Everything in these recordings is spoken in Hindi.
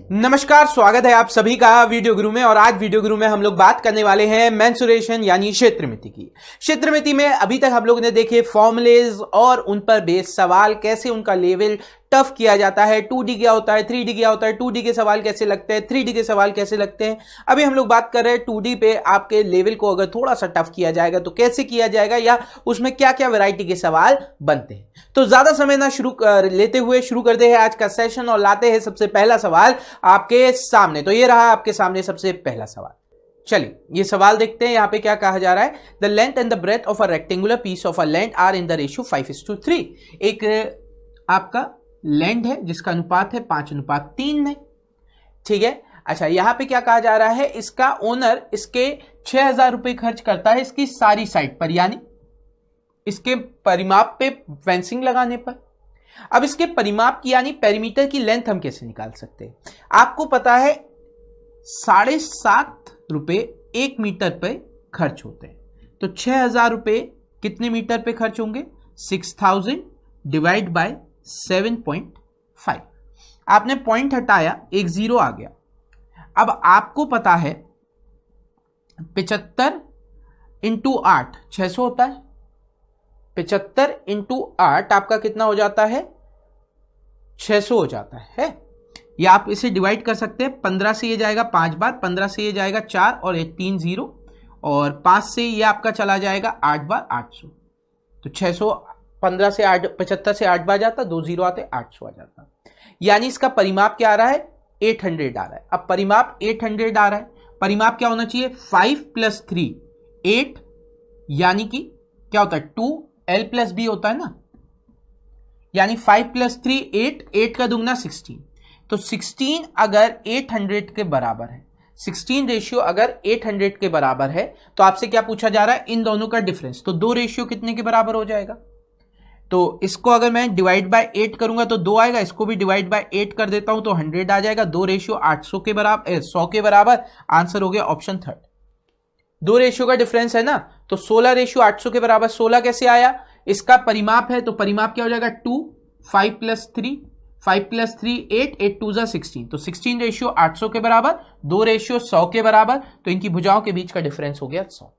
नमस्कार, स्वागत है आप सभी का वीडियो गुरु में। और आज वीडियो गुरु में हम लोग बात करने वाले हैं मेंसुरेशन यानी क्षेत्रमिति की। क्षेत्रमिति में अभी तक हम लोग ने देखे फॉर्मूलेज और उन पर बेस्ड सवाल, कैसे उनका लेवल टफ किया जाता है। 2D क्या होता है, 3D क्या होता है, 2D के सवाल कैसे लगते हैं, 3D के सवाल कैसे लगते हैं। अभी हम लोग बात कर रहे हैं 2D पे आपके लेवल को अगर थोड़ा सा टफ किया जाएगा तो कैसे किया जाएगा या उसमें क्या क्या वैरायटी के सवाल बनते हैं। तो ज्यादा समय ना लेते हुए शुरू करते हैं आज का सेशन और लाते हैं सबसे पहला सवाल आपके सामने। तो ये रहा आपके सामने सबसे पहला सवाल। चलिए ये सवाल देखते हैं। यहां पे क्या कहा जा रहा है, the length and the breadth of a rectangular piece of a land are in the ratio 5:3। एक आपका लैंड है जिसका अनुपात है 5:3 में, ठीक है। अच्छा, यहां पे क्या कहा जा रहा है, इसका ओनर इसके 6,000 रुपए खर्च करता है इसकी सारी साइड पर, यानी इसके परिमाप पे फेंसिंग लगाने पर। अब इसके परिमाप की यानी पेरीमीटर की लेंथ हम कैसे निकाल सकते हैं। आपको पता है 7.5 रुपए 1 मीटर पे खर्च होते हैं, तो 6,000 रुपए कितने मीटर पे खर्च होंगे, 6,000 डिवाइड बाय 7.5। आपने पॉइंट हटाया, एक जीरो आ गया। अब आपको पता है 75 इंटू 8 600 होता है। 75 इंटू 8 आपका कितना हो जाता है, 600 हो जाता है। या आप इसे डिवाइड कर सकते हैं, 15 से ये जाएगा 5 बार, 15 से ये जाएगा 4 और 3 0 और 5 से ये आपका चला जाएगा 8 बार 800। तो 600 15 से 8 75 से 8 बार जाता, 2 0 आते 800 आ जाता। यानी इसका परिमाप क्या आ रहा है, 800 आ रहा है। अब परिमाप 800 आ रहा है, परिमाप क्या होना चाहिए, 5 + 3 8, यानी कि क्या होता है 2 L + B होता है ना, यानी 5 + 3 8, 8 का दुगना 16। तो 16 अगर 800 के बराबर है, 16 रेशियो अगर 800 के बराबर है, तो आपसे क्या पूछा जा रहा है, इन दोनों का डिफरेंस। तो दो रेशियो कितने के बराबर हो जाएगा, तो इसको अगर मैं डिवाइड बाय 8 करूंगा तो 2 आएगा, इसको भी डिवाइड बाय 8 कर देता हूं तो 100 आ जाएगा। दो रेशियो 800 के बराबर 100 के बराबर, आंसर हो गया ऑप्शन थर्ड। दो रेशियो का डिफरेंस है ना, तो 16 रेशियो 800 के बराबर 16 कैसे आया, इसका परिमाप है, तो परिमाप क्या हो जाएगा 2 5 + 3 5 + 3 8 8 2 16। तो 16 रेशियो 800 के बराबर, दो रेशियो 100 के बराबर, तो इनकी भुजाओं के बीच का डिफरेंस हो गया 100।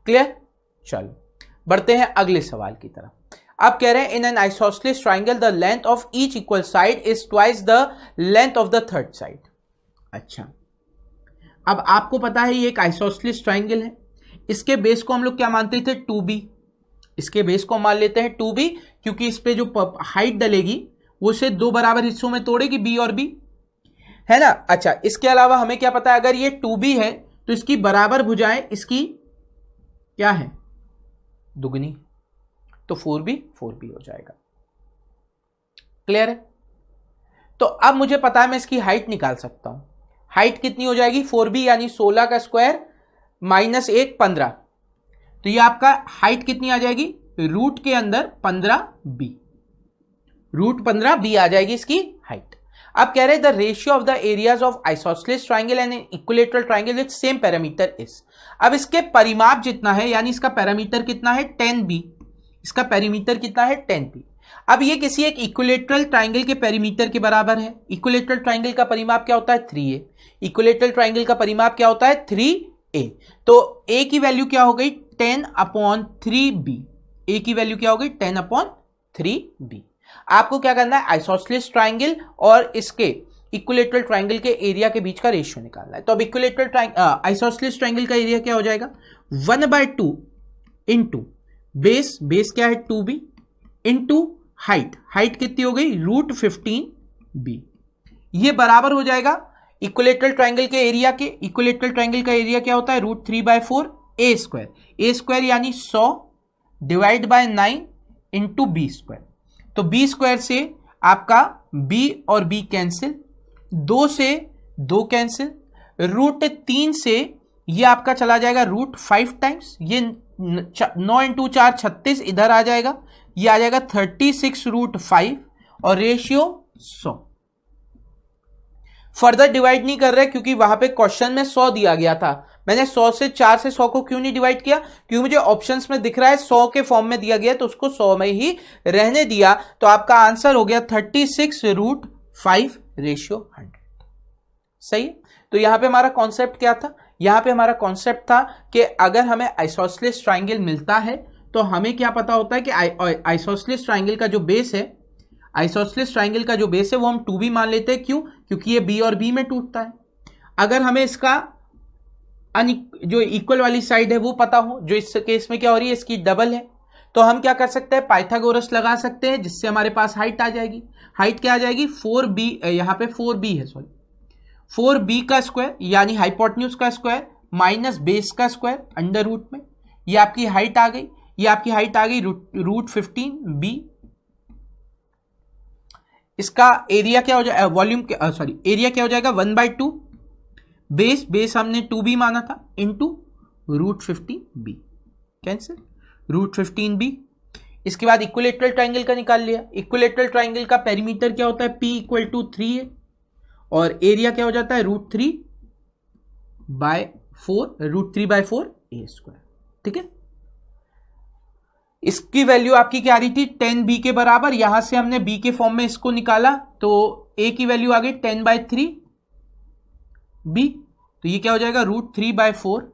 क्लियर। चलो बढ़ते हैं अगले सवाल की तरफ। अब कह रहे हैं in an isosceles triangle the length of each equal side is twice the length of the third side. अच्छा, अब आपको पता है ये एक आइसोसेलेस ट्राइंगल है, इसके बेस को हम लोग क्या मानते थे, 2b। इसके बेस को मान लेते हैं 2b, क्योंकि इस पे जो हाइट डलेगी वो इसे दो बराबर हिस्सों में तोड़ेगी, b और b, है ना। अच्छा, इसके अलावा हमें क्या पता है, अगर ये 2b है तो इसकी बराबर भुजाएं इसकी क्या है, दुगनी, तो 4b हो जाएगा। क्लियर है। तो अब मुझे पता है मैं इसकी हाइट निकाल सकता हूं। हाइट कितनी हो जाएगी, 4b यानी 16 का स्क्वायर माइनस 1 15। तो ये आपका हाइट कितनी आ जाएगी, रूट के अंदर 15b, रूट 15b आ जाएगी इसकी हाइट। अब कह रहे हैं the ratio of the areas of isosceles triangle and equilateral triangle with same parameter is. अब इसके परिमाप जितना है, यानी इसका पैरामीटर कितना है 10b, इसका पैरामीटर कितना है 10b। अब ये किसी एक इक्विलेटरल ट्राइंगल के पैरामीटर के बराबर है। इक्विलेटरल ट्राइंगल का परिमाप क्या होता है 3a, इक्विलेटरल ट्राइंगल का परिमाप क्या होता है 3a। तो a की वैल्यू क्या हो गई 10/3b, a की वैल्यू क्या हो गई 10/3b। आपको क्या करना है, आइसोसेलेस ट्राइंगल और इसके इक्विलेटरल ट्राइंगल के एरिया के बीच का रेशियो निकालना है। तो अब इक्विलेटरल आइसोसेलेस ट्राइंगल का एरिया क्या हो जाएगा, 1/2 इंटू बेस क्या है 2b इंटू हाइट कितनी हो गई रूट 15b। ये बराबर हो जाएगा इक्विलेटरल ट्राइंगल के एरिया के। इक्विलेटरल ट्राइंगल का एरिया क्या होता है, √3/4 a स्क्वायर यानी 100 डिवाइड बाय 9 इंटू b²। तो b² से आपका b और b कैंसिल, 2 से 2 कैंसिल, √3 से ये आपका चला जाएगा √5 टाइम्स, ये 9 इंटू 4 36 इधर आ जाएगा, ये आ जाएगा 36 √5 और रेशियो 100। फर्दर डिवाइड नहीं कर रहे क्योंकि वहां पे क्वेश्चन में 100 दिया गया था। मैंने 100 से 4 से 100 को क्यों नहीं डिवाइड किया, क्योंकि मुझे ऑप्शंस में दिख रहा है 100 के फॉर्म में दिया गया है, तो उसको 100 में ही रहने दिया। तो आपका आंसर हो गया 36 √5 रेशियो 100। सही है। तो यहां पे हमारा कॉन्सेप्ट क्या था? यहां पे हमारा कॉन्सेप्ट था कि अगर हमें आइसोसेलेस ट्राइंगल मिलता है तो हमें क्या पता होता है कि आइसोसेलेस ट्राइंगल का जो बेस है, आइसोसेलेस ट्राइंगल का जो बेस है वो हम 2b मान लेते हैं। क्यों? क्योंकि ये b और b में टूटता है। अगर हमें इसका जो इक्वल वाली साइड है वो पता हो, जो इस केस में क्या हो रही है, इसकी डबल है, तो हम क्या कर सकते हैं, पाइथागोरस लगा सकते हैं, जिससे हमारे पास हाइट आ जाएगी। हाइट क्या आ जाएगी? 4b, यहां पे 4b है, सॉरी 4b का स्क्वायर यानी हाइपोटेन्यूज का स्क्वायर माइनस बेस का स्क्वायर अंडर रूट में, ये आपकी हाइट आ गई। ये आपकी हाइट आ गई रूट 15b। इसका एरिया क्या हो जाएगा, वॉल्यूम सॉरी एरिया क्या हो जाएगा, 1/2 बेस हमने 2b माना था into root 15b, cancel root 15b। इसके बाद इक्विलेटरल ट्राइंगल का निकाल लिया। इक्विलेटरल ट्राइंगल का पेरीमीटर क्या होता है, p = 3 है और एरिया क्या हो जाता है, √3/4 a²। ठीक है। इसकी वैल्यू आपकी क्या आ रही थी, 10b के बराबर। यहां से हमने b के फॉर्म में इसको निकाला तो a की वैल्यू आ गई 10/3b। तो ये क्या हो जाएगा, √3/4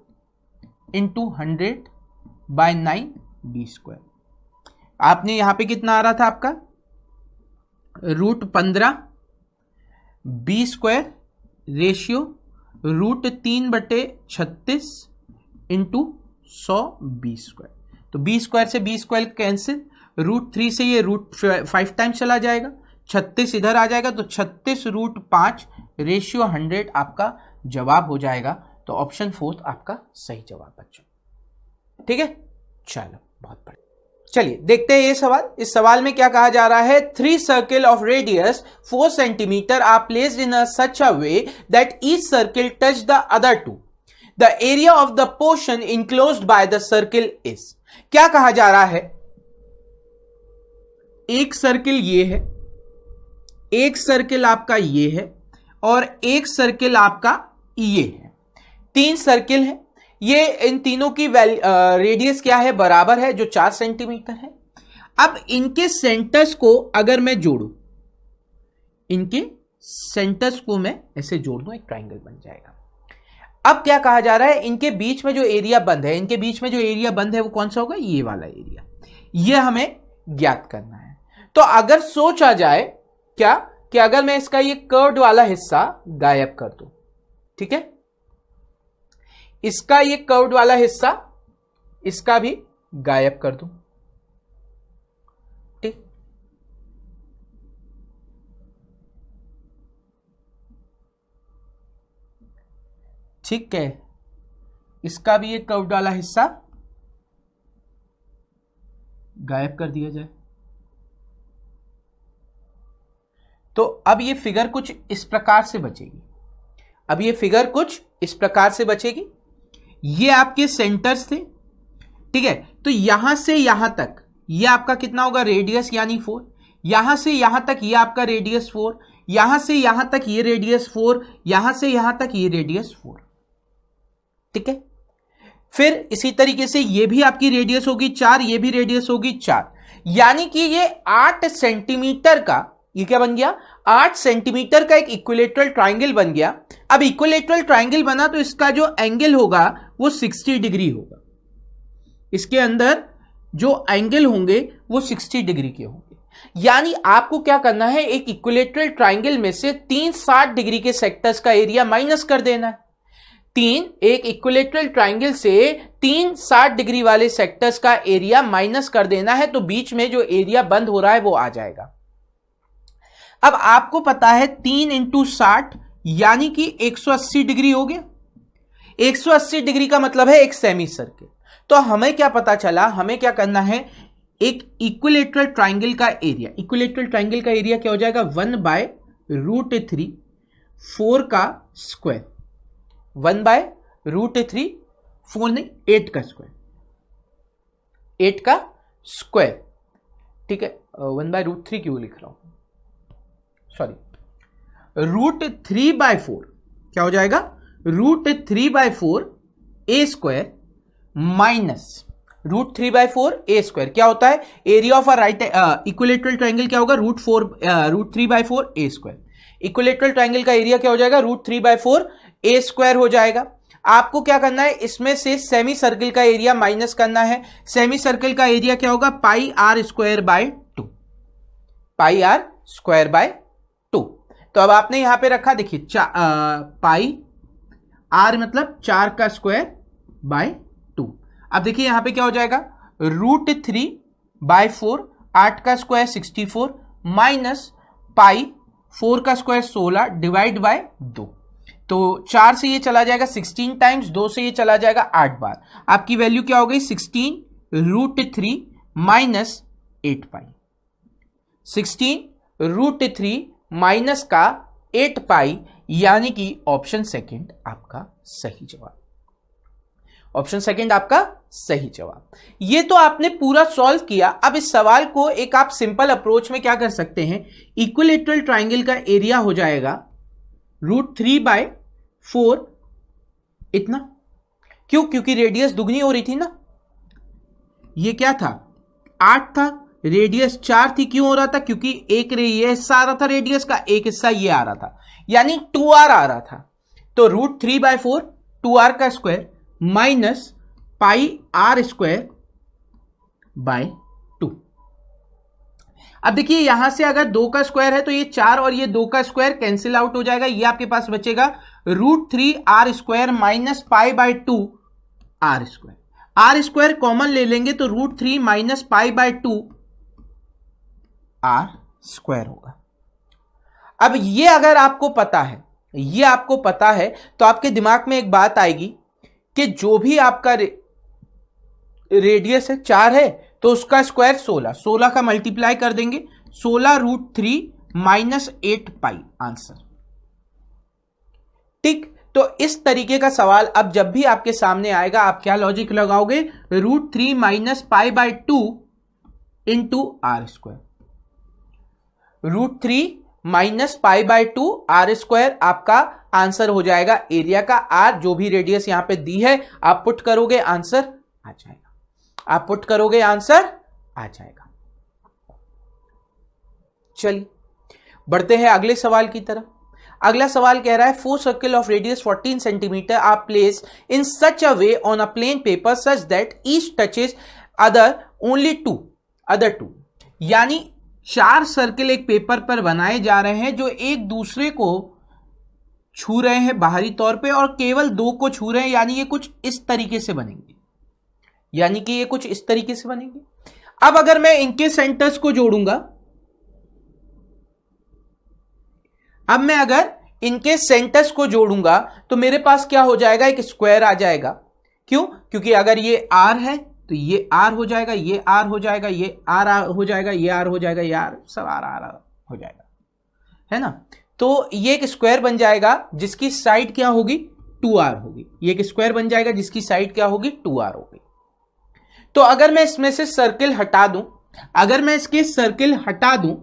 इंटू 100/9b²। आपने यहां पे कितना आ रहा था आपका, √15b² रेशियो √3/36 इंटू 100b²। तो b² से b² कैंसिल, √3 से ये √5 टाइम्स चला जाएगा, 36 इधर आ जाएगा, तो 36√5 रेशियो 100 आपका जवाब हो जाएगा। तो ऑप्शन 4 आपका सही जवाब बच्चों। ठीक है, चलो बहुत बढ़िया। चलिए देखते हैं ये सवाल। इस सवाल में क्या कहा जा रहा है, 3 circle of radius 4 centimetre are placed in such a way that each circle touch the other 2। The area of the portion enclosed by the circle is. क्या कहा जा रहा है, एक सर्किल ये है, एक सर्किल आपका ये है और एक सर्किल आपका ये है। 3 सर्किल है, ये इन तीनों की रेडियस क्या है, बराबर है, जो 4 सेंटीमीटर है। अब इनके सेंटर्स को अगर मैं जोड़ूं, इनके सेंटर्स को मैं ऐसे जोड़ दूं, एक ट्राइंगल बन जाएगा। अब क्या कहा जा रहा है, इनके बीच में जो एरिया बंद है, इनके बीच में जो एरिया बंद है वो कौन सा होगा, ये वाला एरिया, ये हमें ज्ञात करना है। तो अगर सोचा जाए क्या कि अगर मैं इसका ये कर्व्ड वाला हिस्सा गायब कर दूं, ठीक है, इसका ये कर्व्ड वाला हिस्सा, इसका भी गायब कर दूं, ठीक, ठीक है, इसका भी ये कर्व्ड वाला हिस्सा गायब कर दिया जाए, तो अब ये फिगर कुछ इस प्रकार से बचेगी। अब ये फिगर कुछ इस प्रकार से बचेगी। ये आपके सेंटर्स थे, ठीक है, तो यहां से यहां तक ये आपका कितना होगा, रेडियस यानी 4। यहां से यहां तक ये आपका रेडियस 4, यहां से यहां तक ये रेडियस 4, यहां से यहां तक ये रेडियस 4, ठीक है। फिर इसी तरीके से ये भी आपकी रेडियस होगी 4, ये भी रेडियस होगी 4, यानी कि ये 8 सेंटीमीटर का, ये क्या बन गया, 8 सेंटीमीटर का एक इक्विलेटरल ट्राइंगल बन गया। अब इक्विलेटरल ट्राइंगल बना तो इसका जो एंगल होगा वो 60 डिग्री होगा। इसके अंदर जो एंगल होंगे वो 60 डिग्री के होंगे। यानी आपको क्या करना है, एक इक्विलेटरल ट्राइंगल में से 3 60 डिग्री के सेक्टर्स का एरिया माइनस कर देना है। एक इक्विलेटरल ट्राइंगल से 3 60 डिग्री वाले सेक्टर्स का एरिया माइनस कर देना है, तो बीच में जो एरिया बंद हो रहा है वो आ जाएगा। अब आपको पता है 3 × 60 यानी कि 180 डिग्री हो गया। 180 डिग्री का मतलब है एक सेमी सर्किल। तो हमें क्या पता चला, हमें क्या करना है, एक इक्विलेटरल ट्राइंगल का एरिया, इक्विलेटरल ट्राइंगल का एरिया क्या हो जाएगा, 1/√3 4 का स्क्वायर, 1/√3 4 नहीं 8 का स्क्वायर, 8 का स्क्वायर, ठीक है। 1/√3 क्यों लिख रहा हूं, सॉरी, √3/4 क्या हो जाएगा, √3/4 a² माइनस √3/4 a²। क्या होता है, area of a right equilateral triangle क्या होगा, √3/4 a²। इक्विलेटरल ट्राइंगल का एरिया क्या हो जाएगा, √3/4 ए स्क्वायर हो जाएगा। आपको क्या करना है, इसमें से सेमी सर्किल का एरिया माइनस करना है। सेमी सर्किल का एरिया क्या होगा, πr²/2, πr²/2। तो अब आपने यहां पे रखा, देखिए पाई आर मतलब 4² 2। अब देखिए यहां पे क्या हो जाएगा, √3/4, 8² 64 माइनस पाई 4² 16 डिवाइड बाय 2। तो 4 से ये चला जाएगा 16 टाइम्स, 2 से ये चला जाएगा 8 बार। आपकी वैल्यू क्या हो गई, 16√3 माइनस 8 पाई। 16√3 माइनस का 8 पाई, यानी कि ऑप्शन सेकंड आपका सही जवाब। ऑप्शन सेकंड आपका सही जवाब। ये तो आपने पूरा सॉल्व किया। अब इस सवाल को एक आप सिंपल अप्रोच में क्या कर सकते हैं, इक्विलेटरल ट्राइंगल का एरिया हो जाएगा √3/4 इतना। क्यों, क्योंकि रेडियस दुगनी हो रही थी ना। ये क्या था, 8 था, रेडियस 4 थी। क्यों हो रहा था, क्योंकि एक ये हिस्सा आ रहा था रेडियस का, एक हिस्सा ये आ रहा था, यानी 2r आ रहा था। तो √3/4 2r का स्क्वायर माइनस πr²/2। अब देखिए यहां से अगर 2 का स्क्वायर है तो ये 4 और ये 2 का स्क्वायर कैंसिल आउट हो जाएगा। ये आपके पास बचेगा √3r² minus π/2 r²। r² common ले लेंगे तो √3 माइनस π/2 r² होगा। अब ये अगर आपको पता है, ये आपको पता है, तो आपके दिमाग में एक बात आएगी कि जो भी आपका रेडियस है 4 है तो उसका स्क्वायर 16, 16 का मल्टीप्लाई कर देंगे, 16√3 माइनस 8 पाई आंसर। ठीक, तो इस तरीके का सवाल अब जब भी आपके सामने आएगा, आप क्या लॉजिक लगाओगे, √3 minus π/2 into r²। √3 minus π/2 r² आपका आंसर हो जाएगा एरिया का। r जो भी रेडियस यहां पे दी है आप पुट करोगे, आंसर आ जाएगा। आप पुट करोगे, आंसर आ जाएगा। चलिए बढ़ते हैं अगले सवाल की तरफ। अगला सवाल कह रहा है 4 circle of radius 14 centimetre are place in such a way on a plane paper such that each touches other only other two. यानी 4 सर्कल एक पेपर पर बनाए जा रहे हैं जो एक दूसरे को छू रहे हैं बाहरी तौर पे, और केवल 2 को छू रहे हैं, यानी ये कुछ इस तरीके से बनेंगे, यानी कि ये कुछ इस तरीके से बनेंगे। अब अगर मैं इनके सेंटर्स को जोड़ूंगा, अब मैं अगर इनके सेंटर्स को जोड़ूंगा तो मेरे पास क्या हो जाएगा, एक स्क्वायर आ जाएगा। क्यों, क्योंकि अगर ये r है तो ये r हो जाएगा, ये r हो जाएगा, ये r हो जाएगा, ये r हो जाएगा, ये r सब r हो जाएगा, है ना। तो ये एक स्क्वायर बन जाएगा जिसकी साइड क्या होगी, 2r होगी। ये एक स्क्वायर बन जाएगा जिसकी साइड क्या होगी, 2r होगी। तो अगर मैं इसमें से सर्किल हटा दूं, अगर मैं इसके सर्किल हटा दूं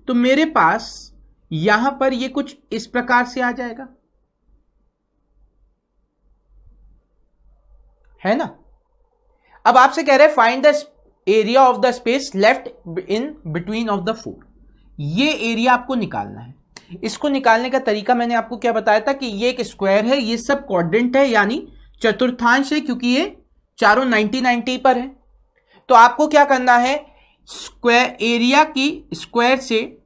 तो मेरे पास यहां पर ये कुछ इस प्रकार से आ जाएगा, है ना। अब आपसे कह रहे हैं find the area of the space left in between of the 4। ये एरिया आपको निकालना है। इसको निकालने का तरीका मैंने आपको क्या बताया था कि ये एक स्क्वायर है, ये सब क्वाड्रेंट है, यानी चतुर्थांश है, क्योंकि ये चारों 90-90 पर है। तो आपको क्या करना है, स्क्वायर एरिया की स्क्वायर से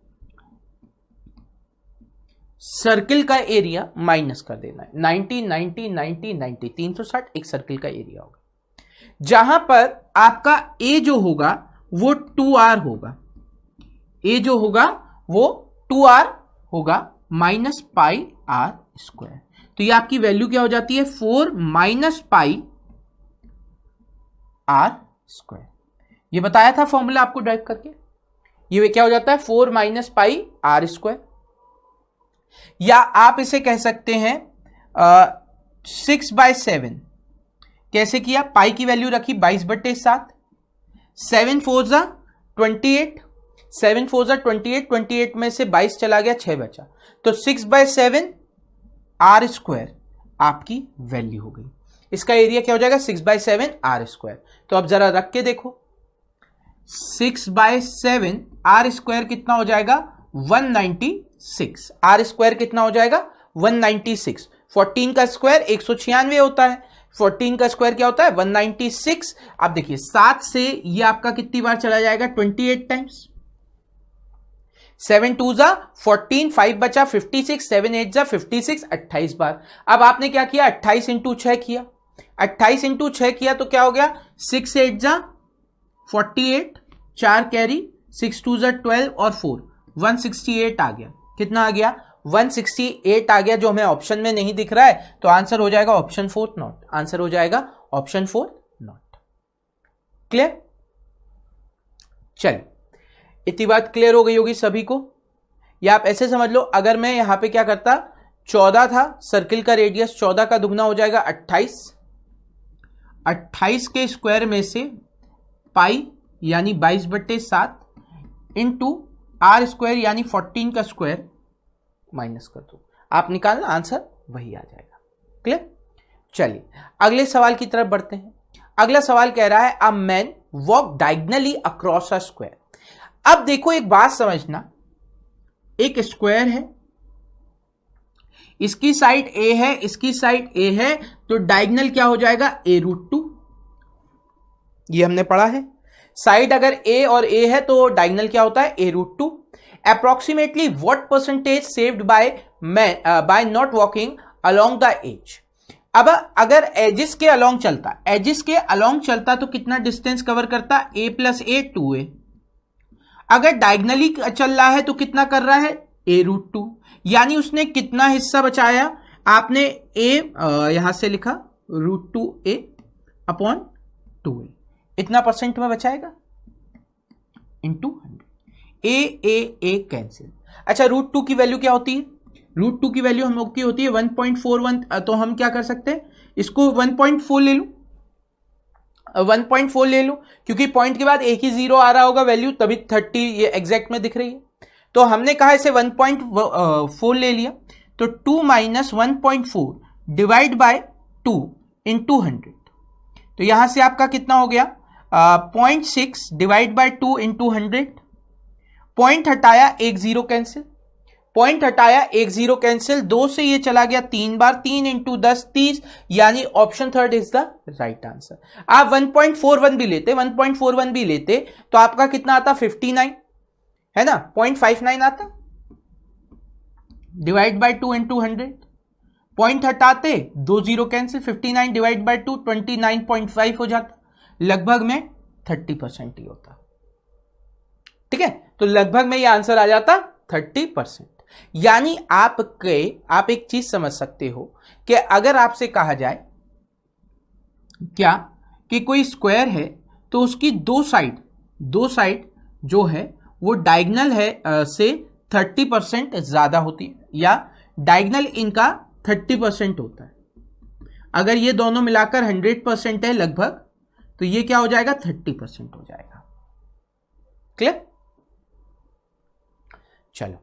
सर्किल का एरिया माइनस कर देना है। 90-90-90-90 360 एक सर्किल का एरिया होगा, जहां पर आपका ए जो होगा वो 2r होगा, ए जो होगा वो 2r होगा माइनस πr²। तो ये आपकी वैल्यू क्या हो जाती है, 4 माइनस πr²। ये बताया था फॉर्मूला आपको ड्राइव करके, ये क्या हो जाता है, 4 माइनस πr²। या आप इसे कह सकते हैं 6/7। कैसे किया, पाई की वैल्यू रखी 22/7, 7 4 जा 28, 7 4 जा 28, 28 में से 22 चला गया, 6 बचा, तो 6/7 r² आपकी वैल्यू हो गई। इसका एरिया क्या हो जाएगा, 6/7 r²। तो अब जरा रख के देखो, 6/7 r² कितना हो जाएगा, 196 6, आर स्क्वायर कितना हो जाएगा 196। 14 का स्क्वायर 196 होता है, 14 का स्क्वायर क्या होता है 196। आप देखिए 7 से ये आपका कितनी बार चला जाएगा 28 टाइम्स, 7 2 जा 14, 5 बचा 56, 7 8 जा 56, 28 बार। अब आपने क्या किया 28 इंटू 6 किया, 28 इंटू 6 किया तो क्या हो गया 6 8 जा 48, 4 कैरी 6 2 जा 12 और 4 168 आ गया। कितना आ गया 168 आ गया, जो हमें ऑप्शन में नहीं दिख रहा है, तो आंसर हो जाएगा ऑप्शन 4 नॉट, आंसर हो जाएगा ऑप्शन 4 नॉट। क्लियर? चलिए इतनी बात क्लियर हो गई होगी सभी को। या आप ऐसे समझ लो, अगर मैं यहां पे क्या करता 14 था, सर्किल का रेडियस 14 का दुगना हो जाएगा 28, 28 के स्क्वायर में से पाई यानी 22/7 इंटू आर स्क्वायर यानी 14 का स्क्वायर माइनस कर दो, आप निकालना आंसर वही आ जाएगा। क्लियर? चलिए अगले सवाल की तरफ बढ़ते हैं। अगला सवाल कह रहा है a man walk diagonally across a square. अब देखो एक बात समझना, एक स्क्वायर है, इसकी साइड ए है, इसकी साइड ए है, तो डायगनल क्या हो जाएगा a√2, ये हमने पढ़ा है। साइड अगर ए और ए है तो डायगनल क्या होता है a√2। Approximately what percentage saved by not walking along the edge. अब अगर एजिस के अलोंग चलता, एजिस के अलोंग चलता तो कितना डिस्टेंस कवर करता a + a 2a। अगर डायगनली चल रहा है तो कितना कर रहा है a√2, यानी उसने कितना हिस्सा बचाया, आपने a यहां से लिखा √2a अपॉन 2a, इतना परसेंट में बचाएगा इंटू 100। ए कैंसिल। अच्छा √2 की वैल्यू क्या होती है, √2 की वैल्यू हम लोग की होती है 1.41, तो हम क्या कर सकते हैं इसको 1.4 ले लूं, 1.4 ले लूं, क्योंकि पॉइंट के बाद एक ही जीरो आ रहा होगा वैल्यू, तभी 30 ये एग्जैक्ट में दिख रही है। तो हमने कहा इसे 1.4 ले लिया, तो 2 - 1.4 डिवाइड बाय 2 इंटू 100, तो यहां से आपका कितना हो गया 0.6 डिवाइड बाय 2 इंटू 100। पॉइंट हटाया, एक जीरो कैंसिल, पॉइंट हटाया एक जीरो कैंसिल, 2 से ये चला गया 3 बार, 3 इंटू 10 30, यानी option third is the right answer. आप 1.41 भी लेते, 1.41 भी लेते तो आपका कितना आता 59 है ना, 0.59 आता, डिवाइड बाय 2 इंटू 100। पॉइंट हटाते 2 जीरो कैंसिल, 59 डिवाइड बाय 2 29.5 हो जाता, लगभग में 30% ही होता। ठीक है, तो लगभग में ये आंसर आ जाता 30%। यानी आप एक चीज समझ सकते हो कि अगर आपसे कहा जाए क्या कि कोई स्क्वायर है तो उसकी दो साइड जो है वो डायगनल है से 30% ज्यादा होती है, या डायगनल इनका 30% होता है। अगर ये दोनों मिलाकर 100% है लगभग, तो ये क्या हो जाएगा 30% हो जाएगा। क्लियर? चलो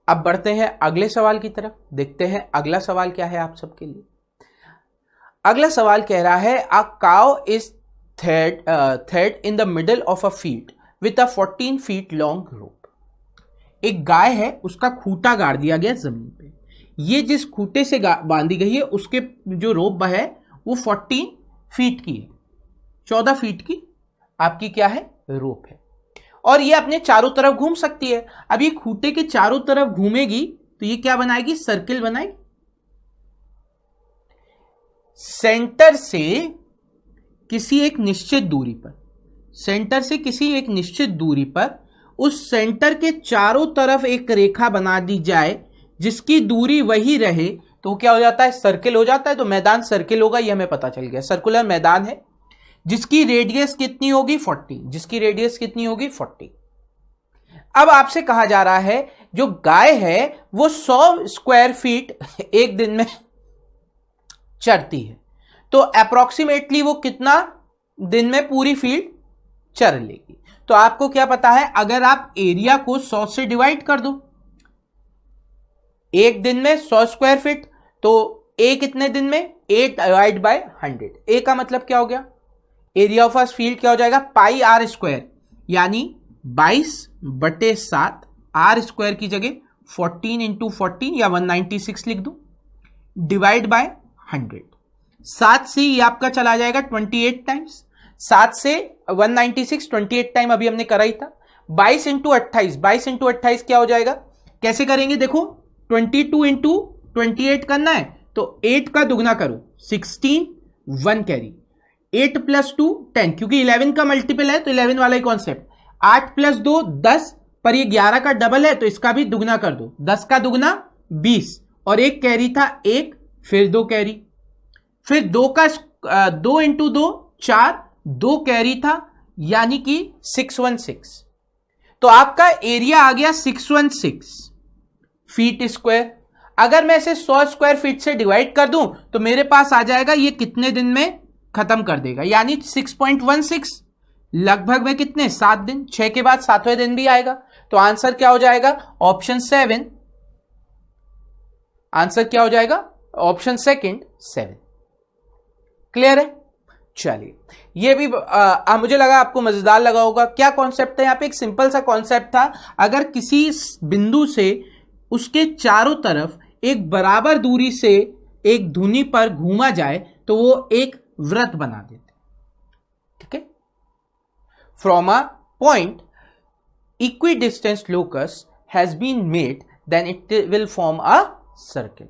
अब बढ़ते हैं अगले सवाल की तरफ, देखते हैं अगला सवाल क्या है आप सबके लिए। अगला सवाल कह रहा है a cow is thread in the middle of a field with a 14 feet long rope. एक गाय है, उसका खूंटा गाड़ दिया गया जमीन पे, ये जिस खूंटे से बांधी गई है उसके जो रोप है वो 14 फीट की है, 14 फीट की आपकी क्या है रोप है, और ये अपने चारों तरफ घूम सकती है। अब ये खूंटे के चारों तरफ घूमेगी तो ये क्या बनाएगी सर्किल बनाएगी। सेंटर से किसी एक निश्चित दूरी पर उस सेंटर के चारों तरफ एक रेखा बना दी जाए जिसकी दूरी वही रहे, तो क्या हो जाता है सर्किल हो जाता है। तो मैदान सर्किल होगा, ये हमें पता चल गया, सर्कुलर मैदान है जिसकी रेडियस कितनी होगी 40। अब आपसे कहा जा रहा है जो गाय है वो 100 स्क्वायर फीट एक दिन में चरती है, तो अप्रोक्सीमेटली वो कितना दिन में पूरी फील्ड चर लेगी। तो आपको क्या पता है, अगर आप एरिया को 100 से डिवाइड कर दो, एक दिन में 100 स्क्वायर फीट, तो ए कितने दिन में 8 डिवाइड बाय 100। ए का मतलब क्या हो गया, एरिया ऑफ अ फील्ड क्या हो जाएगा पाई आर स्क्वायर, यानी 22/7, आर स्क्वायर की जगह 14 इंटू 14 या 196 लिख दूं, डिवाइड बाय 100। 7 से ये आपका चला जाएगा 28 टाइम्स, 7 से 196 28 टाइम अभी हमने करा ही था। 22 इंटू 28, 22 इंटू 28 क्या हो जाएगा, कैसे करेंगे देखो, 22 इंटू 28 करना है तो 8 का दुगना करो, 16, 1 कैरी, 8 प्लस 2 10, क्योंकि 11 का मल्टीपल है तो 11 वाला ही कॉन्सेप्ट, 8 प्लस 2 10, पर ये 11 का डबल है तो इसका भी दुगना कर दो, 10 का दुगना 20, और एक कैरी था 1, फिर 2 कैरी, फिर 2 का 2 इंटू 2 4, 2 कैरी था यानी कि 616। तो आपका एरिया आ गया 616 फीट स्क्वायर। अगर मैं इसे 100 स्क्वायर फीट से डिवाइड कर दूं तो मेरे पास आ जाएगा ये कितने दिन में खत्म कर देगा, यानी 6.16, लगभग में कितने, 7 दिन, 6 के बाद 7वें दिन भी आएगा। तो आंसर क्या हो जाएगा, ऑप्शन 7, आंसर क्या हो जाएगा, ऑप्शन सेकंड 7। क्लियर है? चलिए, ये भी मुझे लगा आपको मजेदार लगा होगा। क्या कॉन्सेप्ट है यहाँ पे, एक सिंपल सा कॉन्सेप्ट था, अगर किसी बिंदु से उसके चारों तरफ एक बराबर दूरी से एक धुनी पर घूमा जाए तो वो एक वृत्त बना देते, ठीक है। From a point equidistance locus has been made then it will form a circle.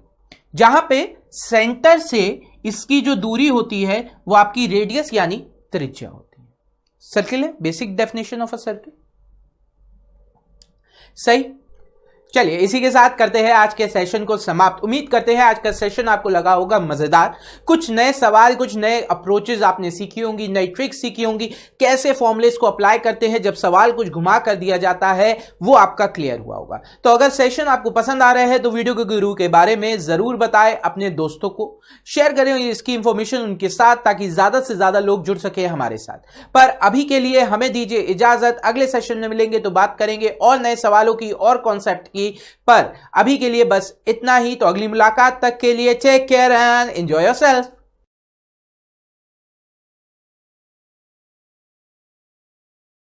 जहां पे सेंटर से इसकी जो दूरी होती है वो आपकी रेडियस यानी त्रिज्या होती है। सर्किल है basic definition of a circle. सही, चलिए इसी के साथ करते हैं आज के सेशन को समाप्त। उम्मीद करते हैं आज का सेशन आपको लगा होगा मजेदार, कुछ नए सवाल, कुछ नए अप्रोचेस आपने सीखी होंगी, नई ट्रिक्स सीखी होंगी, कैसे फॉर्मूलेस को अप्लाई करते हैं जब सवाल कुछ घुमा कर दिया जाता है, वो आपका क्लियर हुआ होगा। तो अगर सेशन आपको पसंद आ रहे हैं तो वीडियो के गुरु के बारे में जरूर बताएं, अपने दोस्तों को शेयर करें इसकी इंफॉर्मेशन उनके साथ, ताकि ज्यादा से ज्यादा लोग जुड़ सके हमारे साथ। पर अभी के लिए हमें दीजिए इजाजत, अगले सेशन में मिलेंगे तो बात करेंगे और नए सवालों की और कॉन्सेप्ट की। पर अभी के लिए बस इतना ही। तो अगली मुलाकात तक के लिए take care and enjoy yourself.